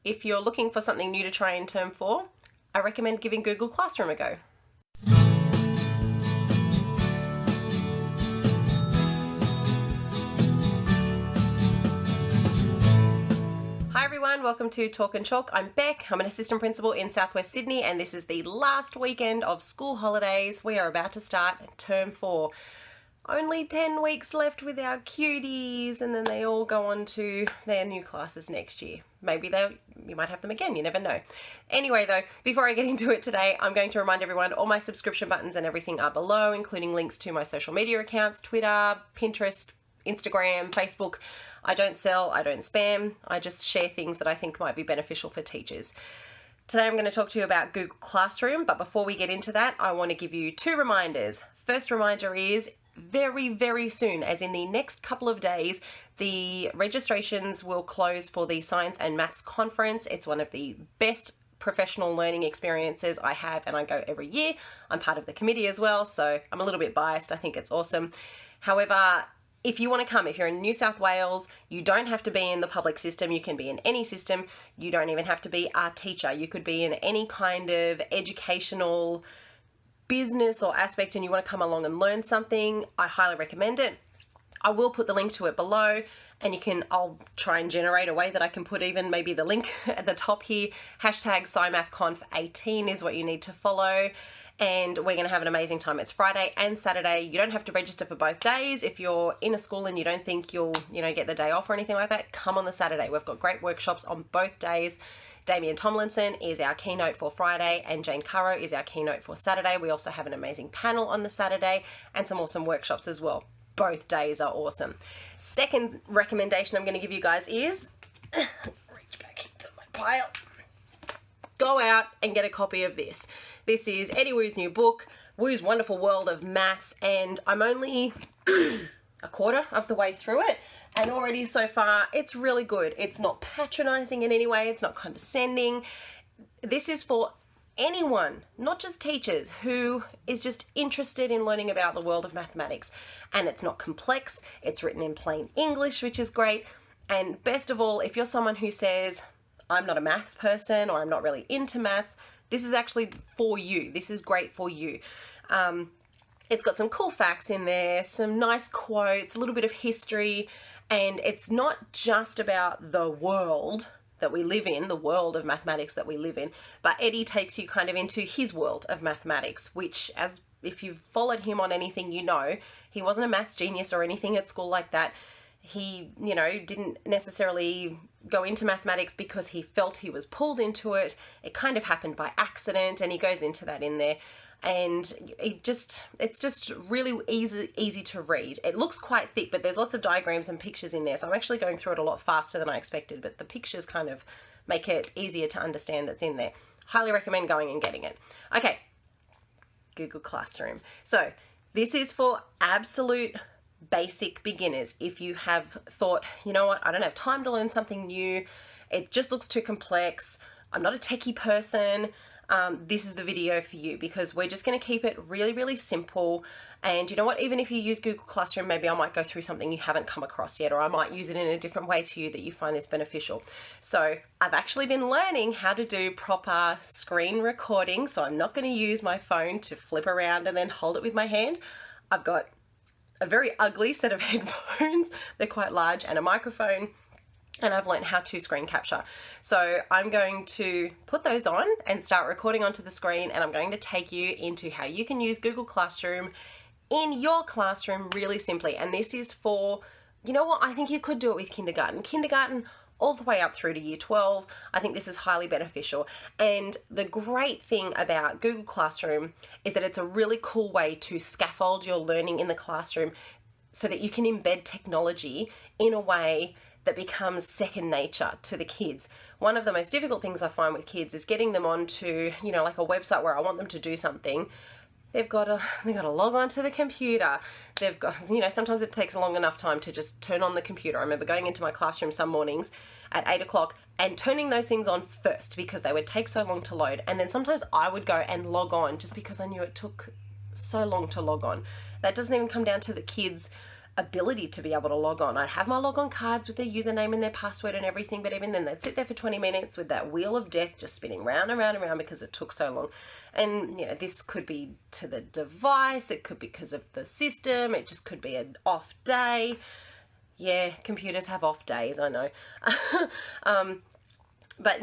if you're looking for something new to try in term 4, I recommend giving Google Classroom a go. Hi everyone, welcome to Talk and Chalk. I'm Beck, I'm an assistant principal in Southwest Sydney, and this is the last weekend of school holidays. We are about to start term 4. Only 10 weeks left with our cuties, and then they all go on to their new classes next year. Maybe you might have them again, you never know. Anyway though, before I get into it today, I'm going to remind everyone all my subscription buttons and everything are below, including links to my social media accounts, Twitter, Pinterest, Instagram, Facebook. I don't sell, I don't spam, I just share things that I think might be beneficial for teachers. Today I'm going to talk to you about Google Classroom, but before we get into that, I want to give you 2 reminders. First reminder is very, very soon, as in the next couple of days, the registrations will close for the Science and Maths Conference. It's one of the best professional learning experiences I have, and I go every year. I'm part of the committee as well, so I'm a little bit biased. I think it's awesome. However, if you want to come, if you're in New South Wales, you don't have to be in the public system. You can be in any system. You don't even have to be a teacher. You could be in any kind of educational business or aspect and you want to come along and learn something. I highly recommend it. I will put the link to it below, and I'll try and generate a way that I can put even maybe the link at the top here. Hashtag SciMathConf18 is what you need to follow. And we're going to have an amazing time. It's Friday and Saturday. You don't have to register for both days. If you're in a school and you don't think you'll, get the day off or anything like that, come on the Saturday. We've got great workshops on both days. Damien Tomlinson is our keynote for Friday and Jane Caro is our keynote for Saturday. We also have an amazing panel on the Saturday and some awesome workshops as well. Both days are awesome. Second recommendation I'm going to give you guys is, reach back into my pile, go out and get a copy of this. This is Eddie Wu's new book, Wu's Wonderful World of Maths, and I'm only a quarter of the way through it, and already so far it's really good. It's not patronizing in any way, it's not condescending. This is for anyone, not just teachers, who is just interested in learning about the world of mathematics. And it's not complex, it's written in plain English, which is great. And best of all, if you're someone who says, I'm not a maths person or I'm not really into maths, this is actually for you. This is great for you. It's got some cool facts in there, some nice quotes, a little bit of history, and it's not just about the world that we live in, the world of mathematics that we live in, but Eddie takes you kind of into his world of mathematics, which, as if you've followed him on anything, he wasn't a maths genius or anything at school like that. He, didn't necessarily go into mathematics because he felt he was pulled into it. It kind of happened by accident, and he goes into that in there. And it's just really easy to read. It looks quite thick, but there's lots of diagrams and pictures in there. So I'm actually going through it a lot faster than I expected, but the pictures kind of make it easier to understand that's in there. Highly recommend going and getting it. Okay, Google Classroom. So this is for absolute basic beginners. If you have thought, I don't have time to learn something new, it just looks too complex, I'm not a techie person, this is the video for you, because we're just going to keep it really, really simple. And even if you use Google Classroom, maybe I might go through something you haven't come across yet, or I might use it in a different way to you that you find this beneficial. So I've actually been learning how to do proper screen recording, so I'm not going to use my phone to flip around and then hold it with my hand. I've got a very ugly set of headphones, they're quite large, and a microphone, and I've learned how to screen capture. So I'm going to put those on and start recording onto the screen, and I'm going to take you into how you can use Google Classroom in your classroom really simply. And this is for, I think you could do it with kindergarten all the way up through to year 12. I think this is highly beneficial. And the great thing about Google Classroom is that it's a really cool way to scaffold your learning in the classroom so that you can embed technology in a way that becomes second nature to the kids. One of the most difficult things I find with kids is getting them onto, like a website where I want them to do something. They've got to log on to the computer. They've got, sometimes it takes a long enough time to just turn on the computer. I remember going into my classroom some mornings at 8 o'clock and turning those things on first because they would take so long to load. And then sometimes I would go and log on just because I knew it took so long to log on. That doesn't even come down to the kids ability to be able to log on. I'd have my log on cards with their username and their password and everything, but even then they'd sit there for 20 minutes with that wheel of death just spinning round and round and round because it took so long. And this could be to the device, it could be because of the system, it just could be an off day. Yeah, computers have off days, I know. But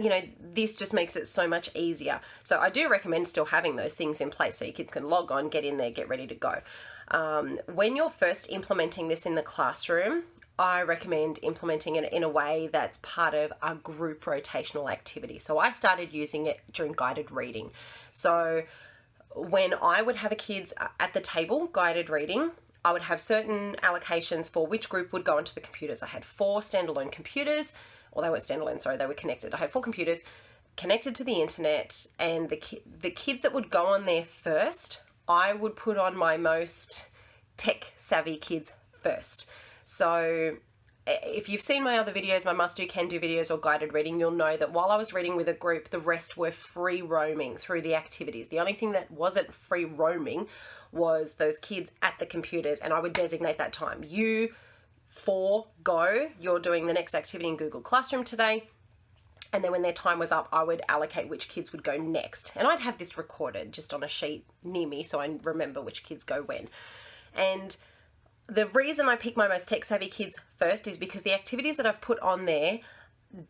this just makes it so much easier. So I do recommend still having those things in place so your kids can log on, get in there, get ready to go. When you're first implementing this in the classroom, I recommend implementing it in a way that's part of a group rotational activity. So I started using it during guided reading. So when I would have kids at the table guided reading, I would have certain allocations for which group would go onto the computers. I had 4 standalone computers, or they weren't standalone, sorry, they were connected. I had 4 computers connected to the internet, and the kids that would go on there first, I would put on my most tech savvy kids first. So if you've seen my other videos, my must do, can do videos or guided reading, you'll know that while I was reading with a group, the rest were free roaming through the activities. The only thing that wasn't free roaming was those kids at the computers, and I would designate that time. You 4 go, you're doing the next activity in Google Classroom today. And then when their time was up, I would allocate which kids would go next. And I'd have this recorded just on a sheet near me so I remember which kids go when. And the reason I pick my most tech-savvy kids first is because the activities that I've put on there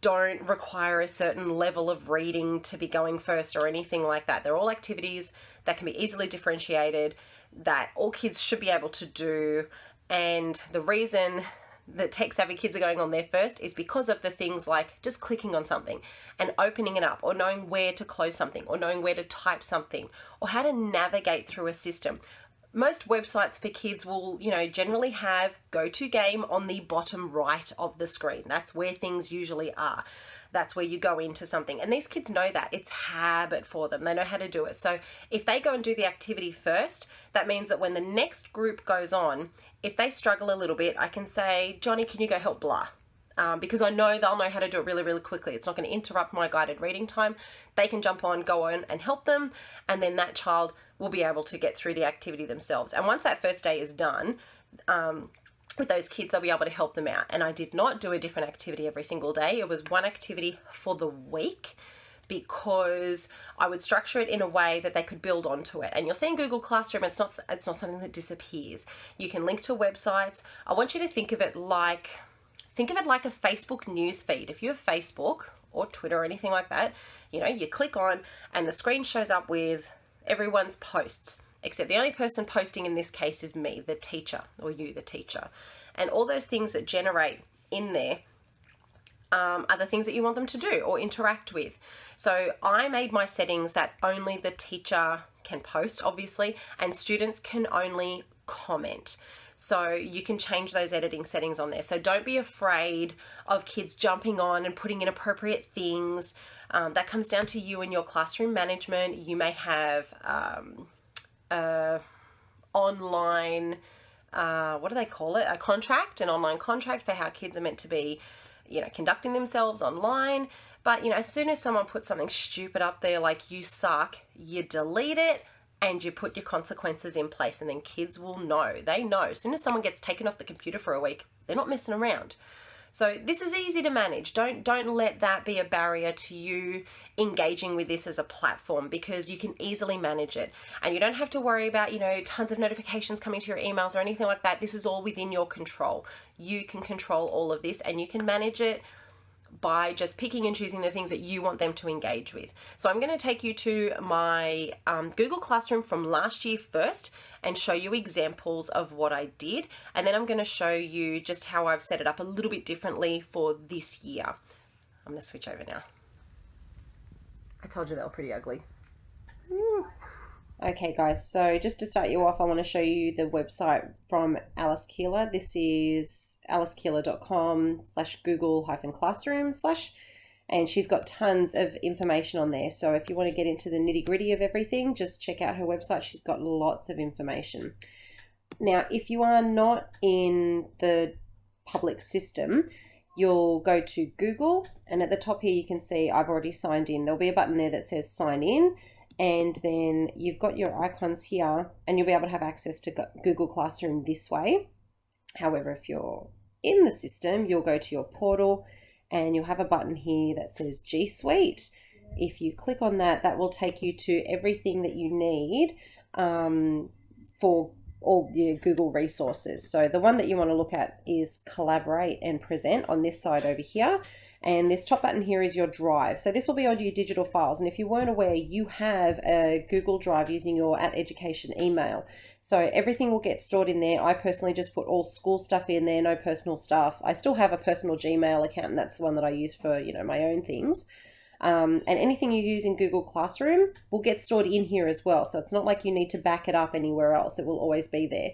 don't require a certain level of reading to be going first or anything like that. They're all activities that can be easily differentiated, that all kids should be able to do. And the reason that tech-savvy kids are going on there first is because of the things like just clicking on something and opening it up, or knowing where to close something, or knowing where to type something, or how to navigate through a system. Most websites for kids will, generally have go to game on the bottom right of the screen. That's where things usually are. That's where you go into something. And these kids know that. It's habit for them. They know how to do it. So if they go and do the activity first, that means that when the next group goes on, if they struggle a little bit, I can say, Johnny, can you go help blah? Because I know they'll know how to do it really, really quickly. It's not going to interrupt my guided reading time. They can jump on, go on and help them. And then that child will be able to get through the activity themselves. And once that first day is done, with those kids, they'll be able to help them out. And I did not do a different activity every single day. It was one activity for the week, because I would structure it in a way that they could build onto it. And you'll see in Google Classroom, it's not something that disappears. You can link to websites. I want you to think of it like a Facebook news feed. If you have Facebook or Twitter or anything like that, you click on and the screen shows up with everyone's posts, except the only person posting in this case is me, the teacher, or you, the teacher. And all those things that generate in there are the things that you want them to do or interact with. So I made my settings that only the teacher can post, obviously, and students can only comment. So you can change those editing settings on there. So don't be afraid of kids jumping on and putting inappropriate things. That comes down to you and your classroom management. You may have online, what do they call it? An online contract for how kids are meant to be, conducting themselves online. But, as soon as someone puts something stupid up there like "you suck," you delete it and you put your consequences in place, and then kids will know. They know. As soon as someone gets taken off the computer for a week, they're not messing around. So this is easy to manage. Don't let that be a barrier to you engaging with this as a platform, because you can easily manage it. And you don't have to worry about, tons of notifications coming to your emails or anything like that. This is all within your control. You can control all of this, and you can manage it by just picking and choosing the things that you want them to engage with. So I'm going to take you to my Google Classroom from last year first and show you examples of what I did. And then I'm going to show you just how I've set it up a little bit differently for this year. I'm going to switch over now. I told you they were pretty ugly. Okay guys, so just to start you off, I want to show you the website from Alice Keeler. This is alicekeeler.com/Google-classroom/ and she's got tons of information on there. So if you want to get into the nitty-gritty of everything, just check out her website. She's got lots of information. Now, if you are not in the public system, you'll go to Google, and at the top here you can see I've already signed in. There'll be a button there that says sign in, and then you've got your icons here, and you'll be able to have access to Google Classroom this way. However, if you're in the system, you'll go to your portal and you'll have a button here that says G Suite. If you click on that, that will take you to everything that you need for all your Google resources. So the one that you want to look at is Collaborate and Present on this side over here. And this top button here is your Drive. So this will be on your digital files. And if you weren't aware, you have a Google Drive using your @education email. So everything will get stored in there. I personally just put all school stuff in there, no personal stuff. I still have a personal Gmail account, and that's the one that I use for, my own things. And anything you use in Google Classroom will get stored in here as well. So it's not like you need to back it up anywhere else. It will always be there.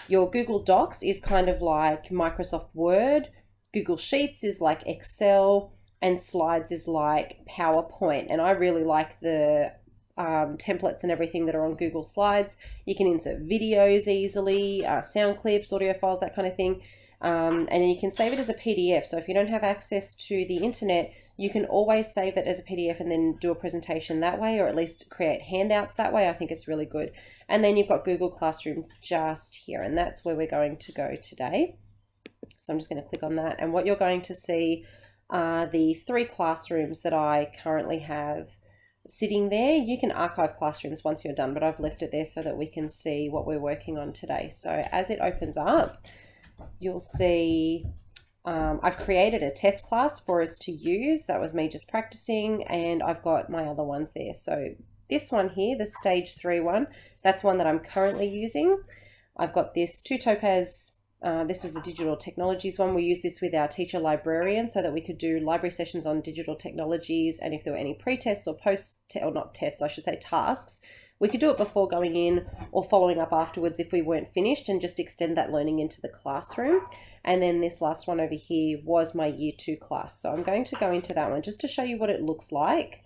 Your Google Docs is kind of like Microsoft Word. Google Sheets is like Excel, and Slides is like PowerPoint. And I really like the templates and everything that are on Google Slides. You can insert videos easily, sound clips, audio files, that kind of thing. And then you can save it as a PDF. So if you don't have access to the internet, you can always save it as a PDF and then do a presentation that way, or at least create handouts that way. I think it's really good. And then you've got Google Classroom just here, and that's where we're going to go today. So I'm just going to click on that. And what you're going to see are the 3 classrooms that I currently have sitting there. You can archive classrooms once you're done, but I've left it there so that we can see what we're working on today. So as it opens up, you'll see I've created a test class for us to use. That was me just practicing, and I've got my other ones there. So this one here, the stage 3 one, that's one that I'm currently using. I've got this 2 Topaz. This was the digital technologies one. We used this with our teacher librarian so that we could do library sessions on digital technologies, and if there were any pre-tests or or not tests, I should say tasks, we could do it before going in or following up afterwards if we weren't finished, and just extend that learning into the classroom. And then this last one over here was my Year 2 class. So I'm going to go into that one just to show you what it looks like.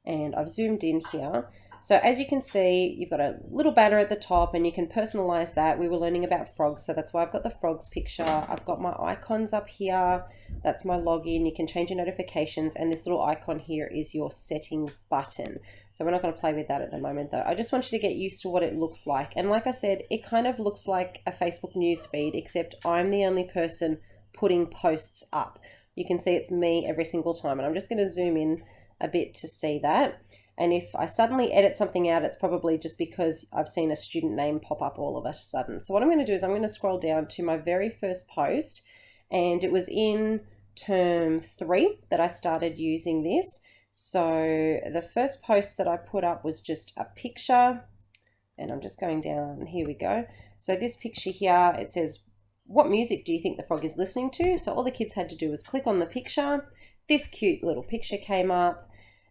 And I've zoomed in here. So as you can see, you've got a little banner at the top, and you can personalize that. We were learning about frogs, so that's why I've got the frogs picture. I've got my icons up here. That's my login. You can change your notifications, and this little icon here is your settings button. So we're not going to play with that at the moment though. I just want you to get used to what it looks like. And like I said, it kind of looks like a Facebook news feed, except I'm the only person putting posts up. You can see it's me every single time, and I'm just going to zoom in a bit to see that. And if I suddenly edit something out, it's probably just because I've seen a student name pop up all of a sudden. So what I'm going to do is I'm going to scroll down to my very first post, and it was in term 3 that I started using this. So the first post that I put up was just a picture, and I'm just going down, here we go. So this picture here, it says, what music do you think the frog is listening to? So all the kids had to do was click on the picture. This cute little picture came up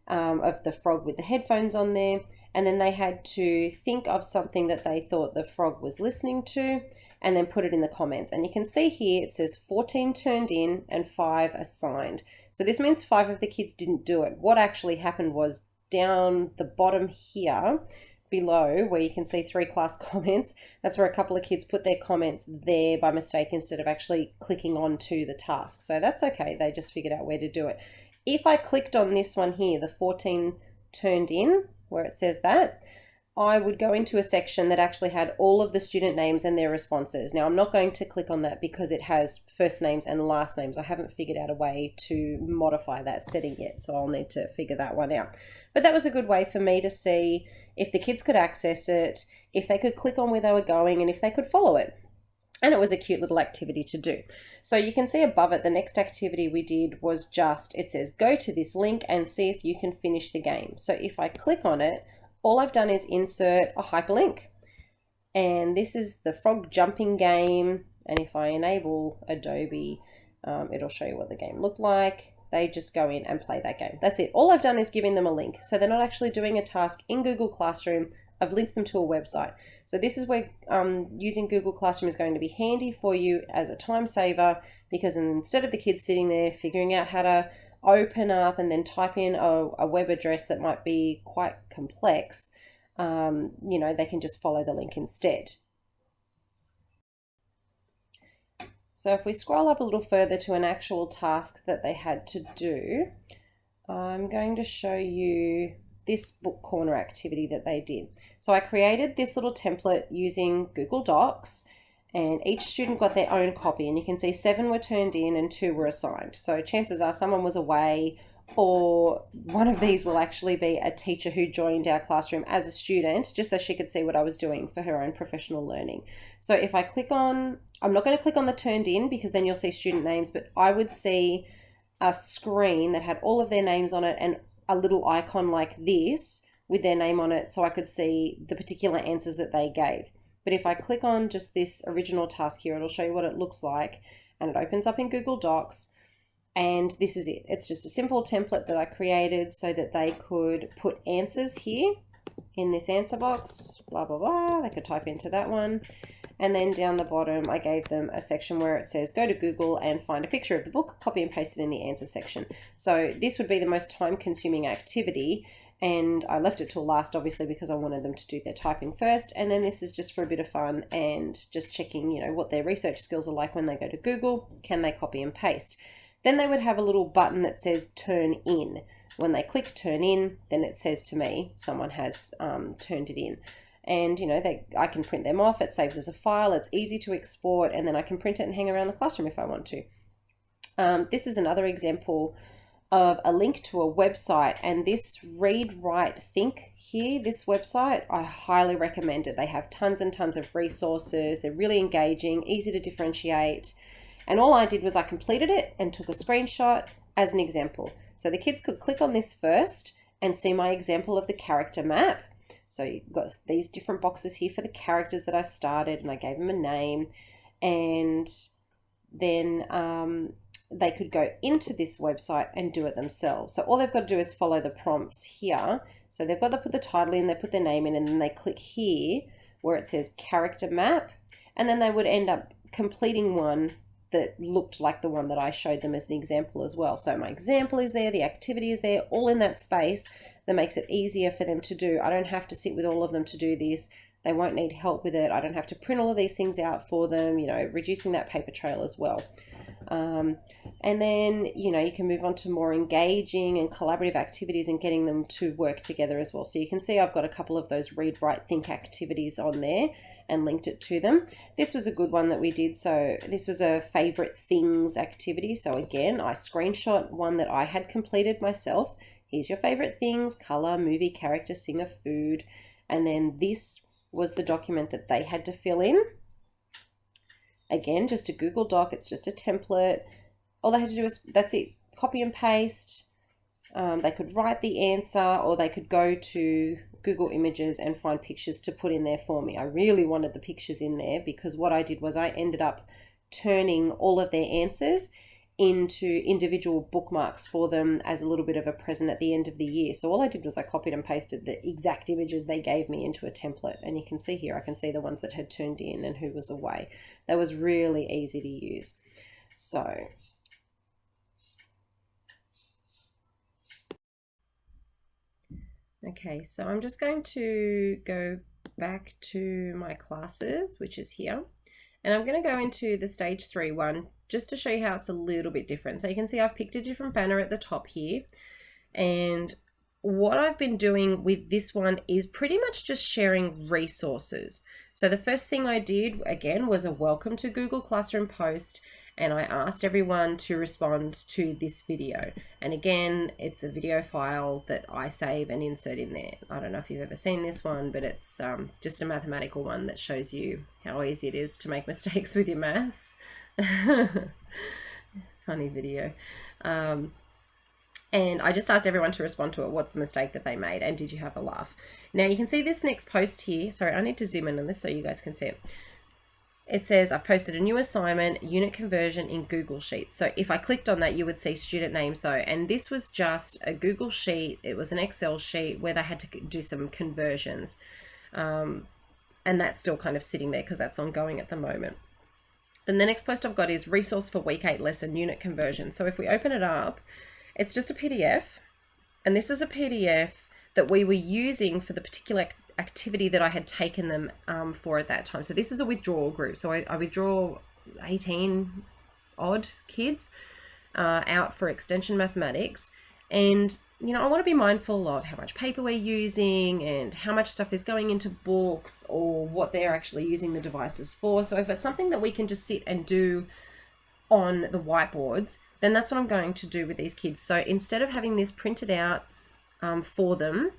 of the frog with the headphones on there, and then they had to think of something that they thought the frog was listening to and then put it in the comments. And you can see here it says 14 turned in and 5 assigned. So this means 5 of the kids didn't do it. What actually happened was down the bottom here below, where you can see 3 class comments, that's where a couple of kids put their comments there by mistake instead of actually clicking on to the task. So that's okay, they just figured out where to do it. If I clicked on this one here, the 14 turned in, where it says that, I would go into a section that actually had all of the student names and their responses. Now, I'm not going to click on that because it has first names and last names. I haven't figured out a way to modify that setting yet, so I'll need to figure that one out. But that was a good way for me to see if the kids could access it, if they could click on where they were going, and if they could follow it. And it was a cute little activity to do. So you can see above it, the next activity we did was just, it says, go to this link and see if you can finish the game. So if I click on it, all I've done is insert a hyperlink. And this is the frog jumping game. And if I enable Adobe, it'll show you what the game looked like. They just go in and play that game. That's it. All I've done is giving them a link. So they're not actually doing a task in Google Classroom. I've linked them to a website. So this is where using Google Classroom is going to be handy for you as a time saver, because instead of the kids sitting there figuring out how to open up and then type in a web address that might be quite complex, they can just follow the link instead. So if we scroll up a little further to an actual task that they had to do, I'm going to show you this book corner activity that they did. So I created this little template using Google Docs, and each student got their own copy, and you can see 7 were turned in and 2 were assigned. So chances are someone was away, or one of these will actually be a teacher who joined our classroom as a student, just so she could see what I was doing for her own professional learning. So if I click on, I'm not going to click on the turned in because then you'll see student names, but I would see a screen that had all of their names on it and a little icon like this with their name on it, so I could see the particular answers that they gave. But if I click on just this original task here, it'll show you what it looks like, and it opens up in Google Docs. And this is it. It's just a simple template that I created so that they could put answers here in this answer box, blah, blah, blah. They could type into that one. And then down the bottom, I gave them a section where it says, go to Google and find a picture of the book, copy and paste it in the answer section. So this would be the most time-consuming activity. And I left it till last, obviously, because I wanted them to do their typing first. And then this is just for a bit of fun and just checking, you know, what their research skills are like when they go to Google. Can they copy and paste? Then they would have a little button that says turn in. When they click turn in, then it says to me, someone has turned it in. And, you know, I can print them off. It saves as a file. It's easy to export. And then I can print it and hang around the classroom if I want to. This is another example of a link to a website, and this Read, Write, Think here, this website, I highly recommend it. They have tons and tons of resources. They're really engaging, easy to differentiate. And all I did was I completed it and took a screenshot as an example. So the kids could click on this first and see my example of the character map. So you've got these different boxes here for the characters that I started, and I gave them a name. And then they could go into this website and do it themselves. So all they've got to do is follow the prompts here. So they've got to put the title in, they put their name in, and then they click here where it says character map, and then they would end up completing one that looked like the one that I showed them as an example as well. So my example is there, the activity is there, all in that space that makes it easier for them to do. I don't have to sit with all of them to do this. They won't need help with it. I don't have to print all of these things out for them, you know, reducing that paper trail as well. And then, you know, you can move on to more engaging and collaborative activities and getting them to work together as well. So you can see I've got a couple of those Read, Write, Think activities on there and linked it to them. This was a good one that we did. So this was a favorite things activity. So again, I screenshot one that I had completed myself. Here's your favorite things: color, movie, character, singer, food. And then this was the document that they had to fill in. Again, just a Google Doc. It's just a template. All they had to do is, that's it, copy and paste. They could write the answer, or they could go to Google Images and find pictures to put in there for me. I really wanted the pictures in there because what I did was I ended up turning all of their answers into individual bookmarks for them as a little bit of a present at the end of the year. So all I did was I copied and pasted the exact images they gave me into a template. And you can see here, I can see the ones that had turned in and who was away. That was really easy to use. So okay, so I'm just going to go back to my classes, which is here. And I'm going to go into the stage 3 one just to show you how it's a little bit different. So you can see I've picked a different banner at the top here. And what I've been doing with this one is pretty much just sharing resources. So the first thing I did, again, was a welcome to Google Classroom post. And I asked everyone to respond to this video. And again, it's a video file that I save and insert in there. I don't know if you've ever seen this one, but it's just a mathematical one that shows you how easy it is to make mistakes with your maths. Funny video. And I just asked everyone to respond to it. What's the mistake that they made? And did you have a laugh? Now you can see this next post here. Sorry, I need to zoom in on this so you guys can see it. It says, I've posted a new assignment, unit conversion in Google Sheets. So if I clicked on that, you would see student names though. And this was just a Google Sheet. It was an Excel sheet where they had to do some conversions. And that's still kind of sitting there because that's ongoing at the moment. Then the next post I've got is resource for week 8 lesson unit conversion. So if we open it up, it's just a PDF. And this is a PDF that we were using for the particular activity that I had taken them for at that time. So this is a withdrawal group. So I withdraw 18 odd kids out for extension mathematics. And, you know, I want to be mindful of how much paper we're using and how much stuff is going into books or what they're actually using the devices for. So if it's something that we can just sit and do on the whiteboards, then that's what I'm going to do with these kids. So instead of having this printed out for them,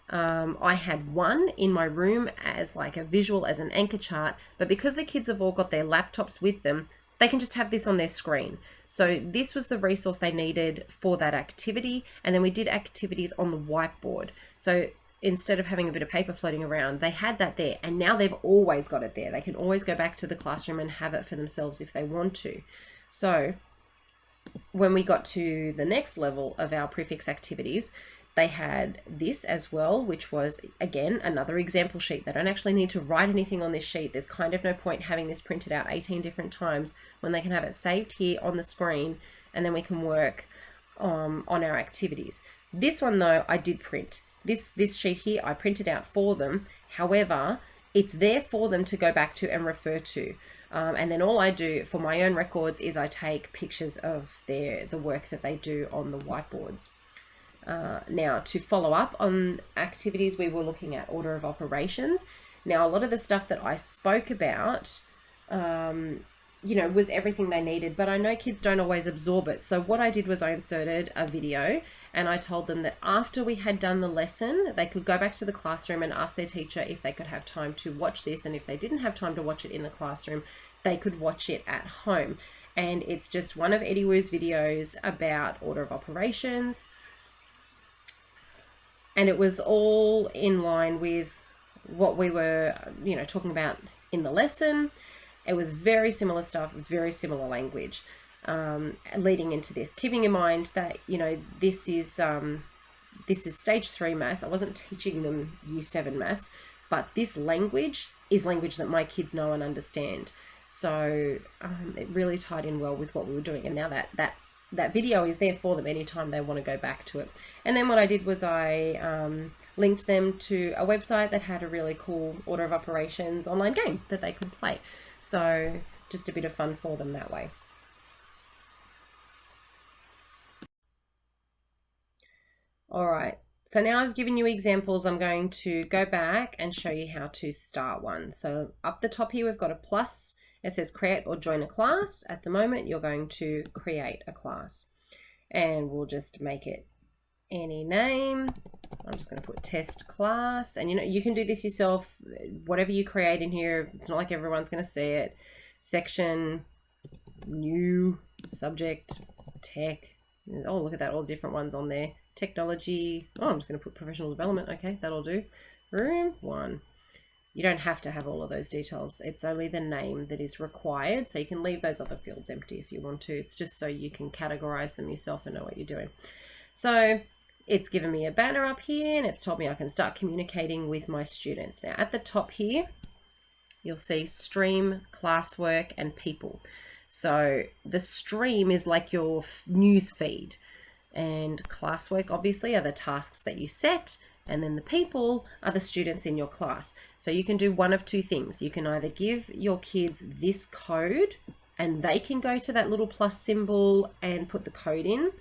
I had one in my room as like a visual, as an anchor chart, but because the kids have all got their laptops with them, they can just have this on their screen. So this was the resource they needed for that activity. And then we did activities on the whiteboard. So instead of having a bit of paper floating around, they had that there, and now they've always got it there. They can always go back to the classroom and have it for themselves if they want to. So when we got to the next level of our prefix activities, they had this as well, which was, again, another example sheet. They don't actually need to write anything on this sheet. There's kind of no point having this printed out 18 different times when they can have it saved here on the screen, and then we can work on our activities. This one, though, I did print. This sheet here, I printed out for them. However, it's there for them to go back to and refer to. And then all I do for my own records is I take pictures of the work that they do on the whiteboards. Now, to follow up on activities, we were looking at order of operations. Now, a lot of the stuff that I spoke about, you know, was everything they needed, but I know kids don't always absorb it. So what I did was I inserted a video, and I told them that after we had done the lesson, they could go back to the classroom and ask their teacher if they could have time to watch this. And if they didn't have time to watch it in the classroom, they could watch it at home. And it's just one of Eddie Wu's videos about order of operations. And it was all in line with what we were, you know, talking about in the lesson. It was very similar stuff, very similar language, leading into this. Keeping in mind that, you know, this is stage 3 maths. I wasn't teaching them year 7 maths, but this language is language that my kids know and understand. So it really tied in well with what we were doing. And now that video is there for them anytime they want to go back to it. And then what I did was I linked them to a website that had a really cool order of operations online game that they could play. So just a bit of fun for them that way. All right, so now I've given you examples. I'm going to go back and show you how to start one. So up the top here, we've got a plus. It says create or join a class. At the moment, you're going to create a class, and we'll just make it any name. I'm just going to put test class, and you know, you can do this yourself. Whatever you create in here, it's not like everyone's going to see it. Section, new, subject, tech. Oh, look at that, all different ones on there. Technology. Oh, I'm just going to put professional development. Okay, that'll do. Room 1. You don't have to have all of those details. It's only the name that is required. So you can leave those other fields empty if you want to. It's just so you can categorize them yourself and know what you're doing. So it's given me a banner up here, and it's told me I can start communicating with my students. Now at the top here, you'll see stream, classwork, and people. So the stream is like your news feed, and classwork obviously are the tasks that you set, and then the people are the students in your class. So you can do one of two things. You can either give your kids this code and they can go to that little plus symbol and put the code in.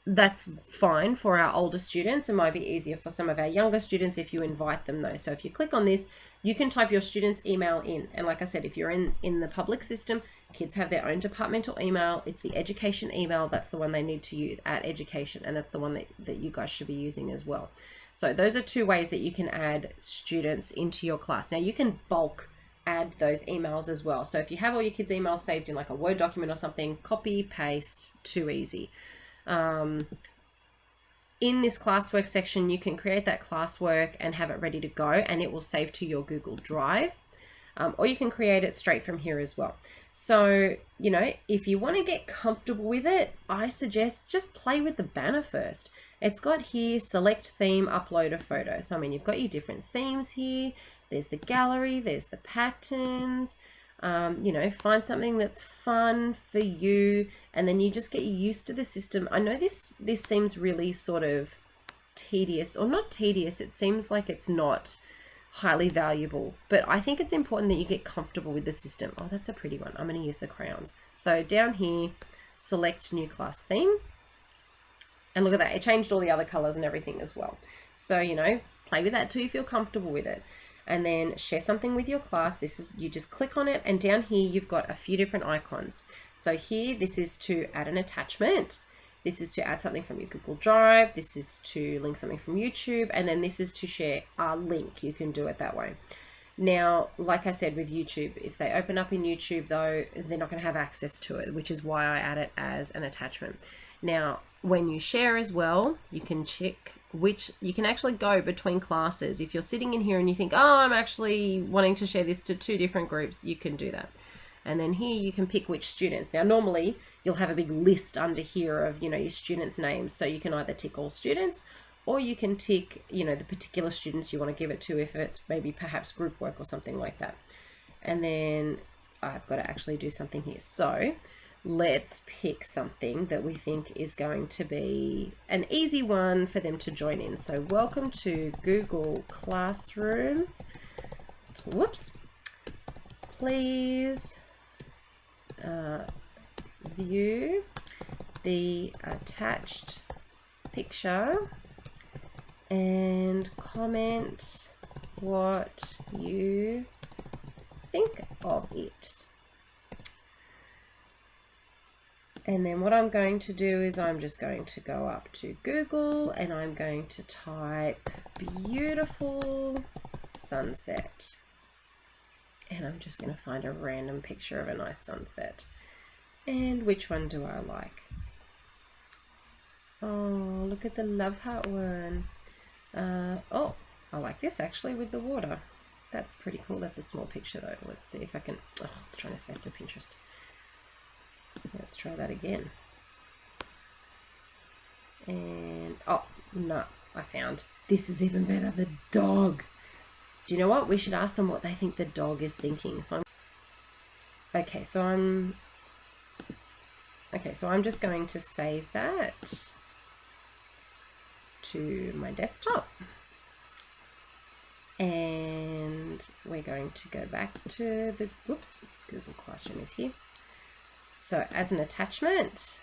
That's fine for our older students. It might be easier for some of our younger students if you invite them though. So if you click on this, you can type your student's email in. And like I said, if you're in the public system, kids have their own departmental email. It's the education email. That's the one they need to use at education. And that's the one that you guys should be using as well. So those are two ways that you can add students into your class. Now you can bulk add those emails as well. So if you have all your kids' emails saved in like a Word document or something, copy, paste, too easy. In this classwork section, you can create that classwork and have it ready to go, and it will save to your Google Drive. Or you can create it straight from here as well. So, you know, if you want to get comfortable with it, I suggest just play with the banner first. It's got here, select theme, upload a photo. So, I mean, you've got your different themes here. There's the gallery, there's the patterns. You know, find something that's fun for you, and then you just get used to the system. I know this seems really sort of tedious, or not tedious. It seems like it's not highly valuable, but I think it's important that you get comfortable with the system. Oh, that's a pretty one. I'm going to use the crayons. So down here, select new class theme. And look at that, it changed all the other colors and everything as well. So, you know, play with that till you feel comfortable with it. And then share something with your class. This is, you just click on it, and down here you've got a few different icons. So here, this is to add an attachment. This is to add something from your Google Drive. This is to link something from YouTube. And then this is to share a link. You can do it that way. Now, like I said with YouTube, if they open up in YouTube though, they're not going to have access to it, which is why I add it as an attachment. Now, when you share as well, you can check which, you can actually go between classes. If you're sitting in here and you think, oh, I'm actually wanting to share this to 2 different groups, you can do that. And then here you can pick which students. Now, normally you'll have a big list under here of, you know, your students' names. So you can either tick all students, or you can tick, you know, the particular students you want to give it to, if it's maybe perhaps group work or something like that. And then I've got to actually do something here. So let's pick something that we think is going to be an easy one for them to join in. So welcome to Google Classroom. Whoops. Please view the attached picture and comment what you think of it. And then what I'm going to do is I'm just going to go up to Google and I'm going to type beautiful sunset. And I'm just going to find a random picture of a nice sunset. And which one do I like? Oh, look at the love heart one. Oh, I like this actually with the water. That's pretty cool. That's a small picture though. Let's see if I can, oh, it's trying to save to Pinterest. Let's try that again. And, oh, no, I found. This is even better, the dog. Do you know what? We should ask them what they think the dog is thinking. So I'm just going to save that to my desktop. And we're going to go back to the, whoops, Google Classroom is here. So as an attachment,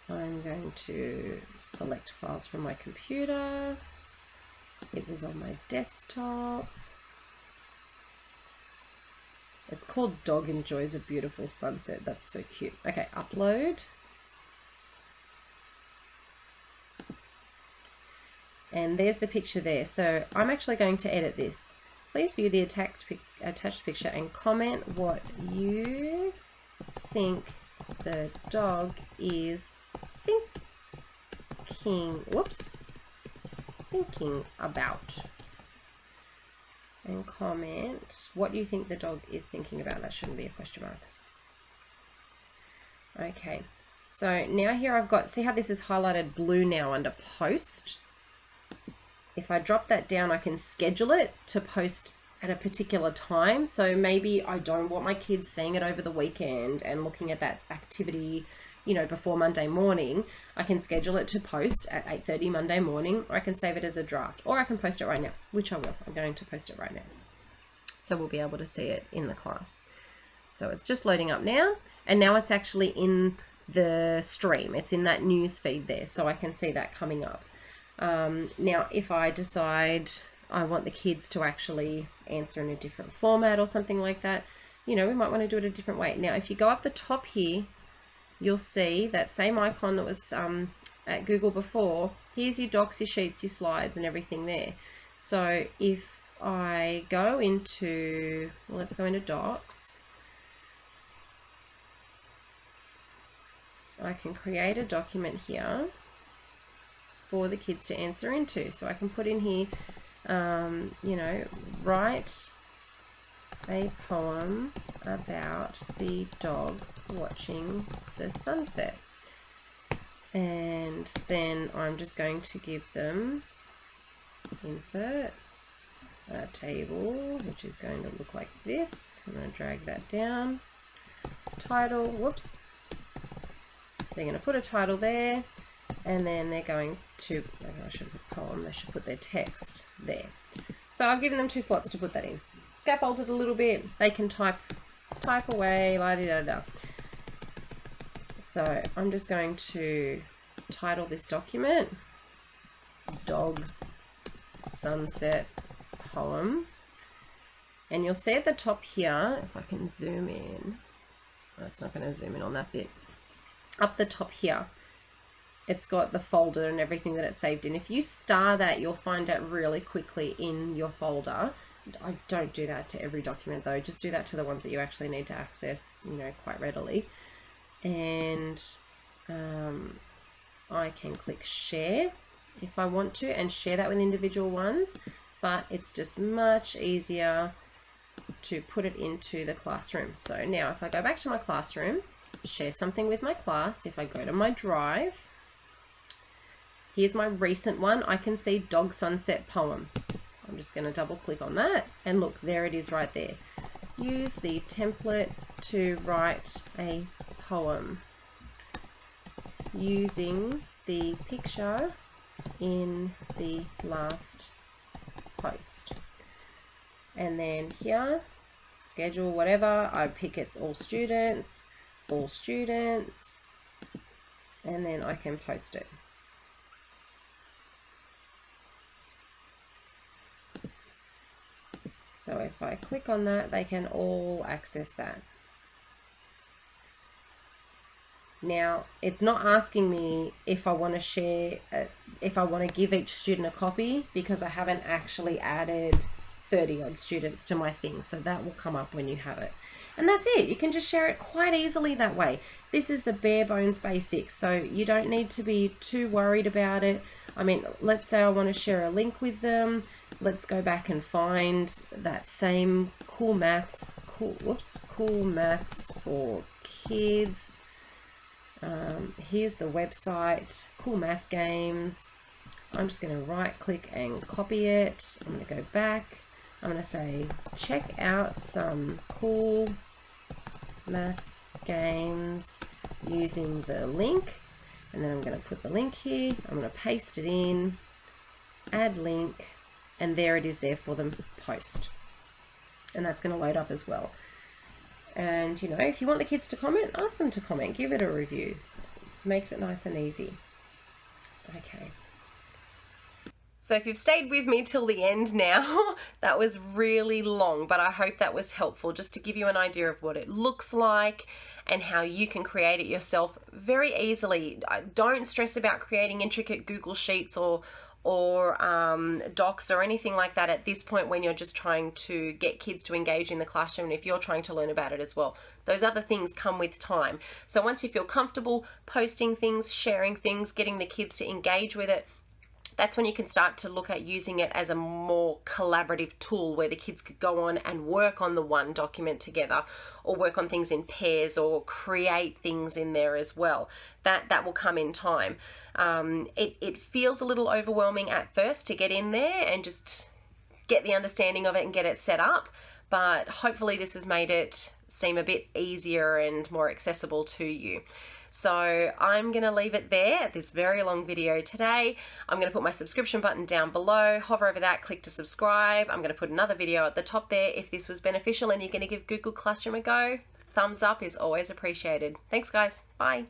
I'm going to select files from my computer. It was on my desktop. It's called Dog Enjoys a Beautiful Sunset. That's so cute. Okay, upload. And there's the picture there. So I'm actually going to edit this. Please view the attached picture and comment what you think the dog is thinking about. And comment what you think the dog is thinking about. That shouldn't be a question mark. Okay, so now here I've got, see how this is highlighted blue now under post? If I drop that down, I can schedule it to post at a particular time. So maybe I don't want my kids seeing it over the weekend and looking at that activity, you know, before Monday morning. I can schedule it to post at 8:30 Monday morning, or I can save it as a draft, or I can post it right now, which I will. I'm going to post it right now. So we'll be able to see it in the class. So it's just loading up now, and now it's actually in the stream. It's in that news feed there, so I can see that coming up. Now, if I decide I want the kids to actually answer in a different format or something like that, you know, we might want to do it a different way. Now, if you go up the top here, you'll see that same icon that was at Google before. Here's your docs, your sheets, your slides and everything there. So if I go into, well, let's go into docs. I can create a document here for the kids to answer into. So I can put in here, you know, write a poem about the dog watching the sunset. And then I'm just going to give them insert a table, which is going to look like this. I'm going to drag that down. Title, whoops. They're going to put a title there. And then they're going to, I should put poem, they should put their text there. So I've given them 2 slots to put that in. Scaffolded a little bit, they can type away, la-di-da-da. So I'm just going to title this document Dog Sunset Poem. And you'll see at the top here, if I can zoom in, oh, it's not going to zoom in on that bit. Up the top here, it's got the folder and everything that it's saved in. If you star that, you'll find it really quickly in your folder. I don't do that to every document though, just do that to the ones that you actually need to access, you know, quite readily. And I can click share if I want to and share that with individual ones, but it's just much easier to put it into the classroom. So now if I go back to my classroom, share something with my class, if I go to my drive, here's my recent one. I can see Dog Sunset Poem. I'm just going to double click on that and look, there it is right there. Use the template to write a poem using the picture in the last post. And then here, schedule whatever, I pick it's all students, and then I can post it. So if I click on that, they can all access that. Now, it's not asking me if I want to share, if I want to give each student a copy, because I haven't actually added 30 odd students to my thing. So that will come up when you have it. And that's it. You can just share it quite easily that way. This is the bare bones basics. So you don't need to be too worried about it. I mean, let's say I want to share a link with them. Let's go back and find that same cool maths for kids. Here's the website, Cool Math Games. I'm just going to right click and copy it. I'm going to go back. I'm going to say, check out some cool maths games using the link. And then I'm going to put the link here. I'm going to paste it in, add link, and there it is there for them post. And that's going to load up as well. And, you know, if you want the kids to comment, ask them to comment, give it a review. Makes it nice and easy. Okay. So if you've stayed with me till the end now, that was really long, but I hope that was helpful just to give you an idea of what it looks like and how you can create it yourself very easily. Don't stress about creating intricate Google Sheets or docs or anything like that at this point when you're just trying to get kids to engage in the classroom, and if you're trying to learn about it as well. Those other things come with time. So once you feel comfortable posting things, sharing things, getting the kids to engage with it, that's when you can start to look at using it as a more collaborative tool where the kids could go on and work on the one document together, or work on things in pairs, or create things in there as well. That will come in time. It feels a little overwhelming at first to get in there and just get the understanding of it and get it set up, but hopefully this has made it seem a bit easier and more accessible to you. So I'm going to leave it there at this very long video today. I'm going to put my subscription button down below. Hover over that, click to subscribe. I'm going to put another video at the top there if this was beneficial and you're going to give Google Classroom a go. Thumbs up is always appreciated. Thanks guys. Bye.